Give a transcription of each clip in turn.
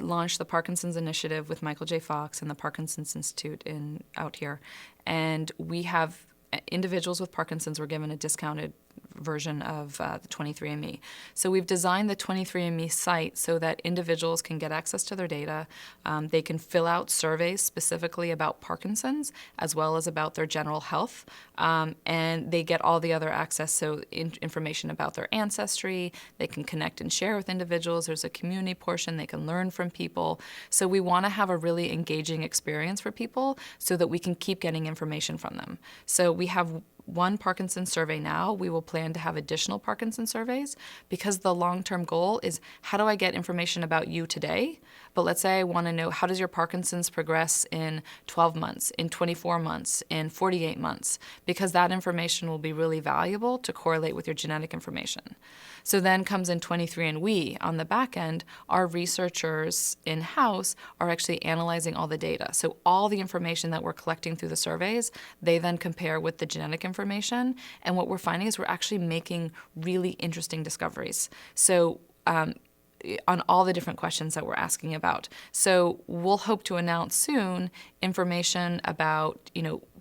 launched the Parkinsons Initiative with Michael J. Fox and the Parkinsons Institute out here. And we have individuals with Parkinson's were given a discounted version of the 23andMe. So we've designed the 23andMe site so that individuals can get access to their data. They can fill out surveys specifically about Parkinson's as well as about their general health. And they get all the other access, so information about their ancestry. They can connect and share with individuals. There's a community portion. They can learn from people. So we want to have a really engaging experience for people so that we can keep getting information from them. So we have one Parkinson's survey now. We will plan to have additional Parkinson's surveys because the long-term goal is, how do I get information about you today? But let's say I want to know, how does your Parkinson's progress in 12 months, in 24 months, in 48 months? Because that information will be really valuable to correlate with your genetic information. So then comes in 23andWe. On the back end, our researchers in-house are actually analyzing all the data. So all the information that we're collecting through the surveys, they then compare with the genetic information. And what we're finding is we're actually making really interesting discoveries. So on all the different questions that we're asking about. So we'll hope to announce soon information about,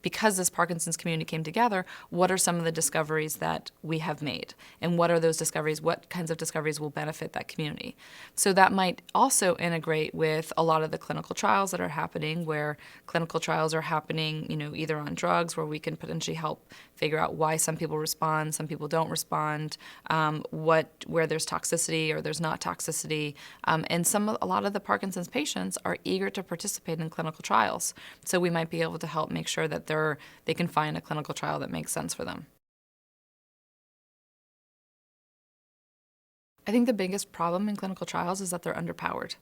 because this Parkinson's community came together, what are some of the discoveries that we have made? And what are those discoveries? What kinds of discoveries will benefit that community? So that might also integrate with a lot of the clinical trials that are happening, where clinical trials are happening, either on drugs, where we can potentially help figure out why some people respond, some people don't respond, where there's toxicity or there's not toxicity. And a lot of the Parkinson's patients are eager to participate in clinical trials. So we might be able to help make sure that they can find a clinical trial that makes sense for them. I think the biggest problem in clinical trials is that they're underpowered,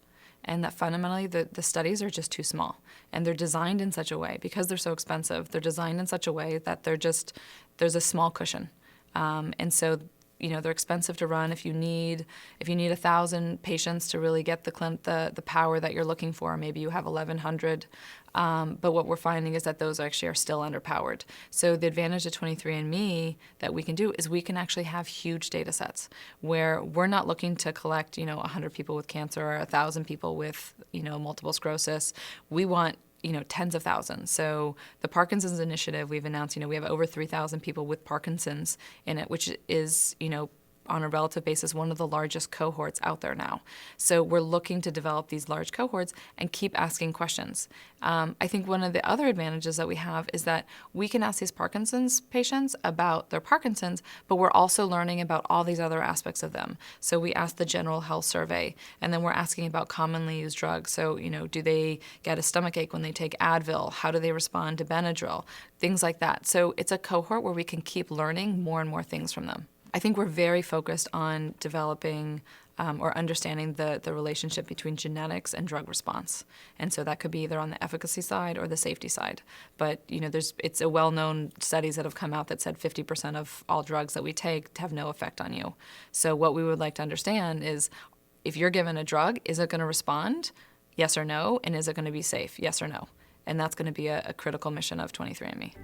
and that fundamentally the studies are just too small. And they're designed in such a way, because they're so expensive, they're designed in such a way that there's a small cushion. And so they're expensive to run. If you need 1,000 patients to really get the power that you're looking for, maybe you have 1,100. But what we're finding is that those actually are still underpowered. So the advantage of 23andMe that we can do is we can actually have huge data sets where we're not looking to collect 100 people with cancer or 1,000 people with multiple sclerosis. We want tens of thousands. So the Parkinson's Initiative, we've announced, we have over 3,000 people with Parkinson's in it, which is, on a relative basis, one of the largest cohorts out there now. So we're looking to develop these large cohorts and keep asking questions. I think one of the other advantages that we have is that we can ask these Parkinson's patients about their Parkinson's, but we're also learning about all these other aspects of them. So we ask the general health survey, and then we're asking about commonly used drugs. So, do they get a stomach ache when they take Advil? How do they respond to Benadryl? Things like that. So it's a cohort where we can keep learning more and more things from them. I think we're very focused on developing or understanding the relationship between genetics and drug response. And so that could be either on the efficacy side or the safety side. But it's a well-known studies that have come out that said 50% of all drugs that we take have no effect on you. So what we would like to understand is, if you're given a drug, is it going to respond? Yes or no? And is it going to be safe? Yes or no? And that's going to be a critical mission of 23andMe.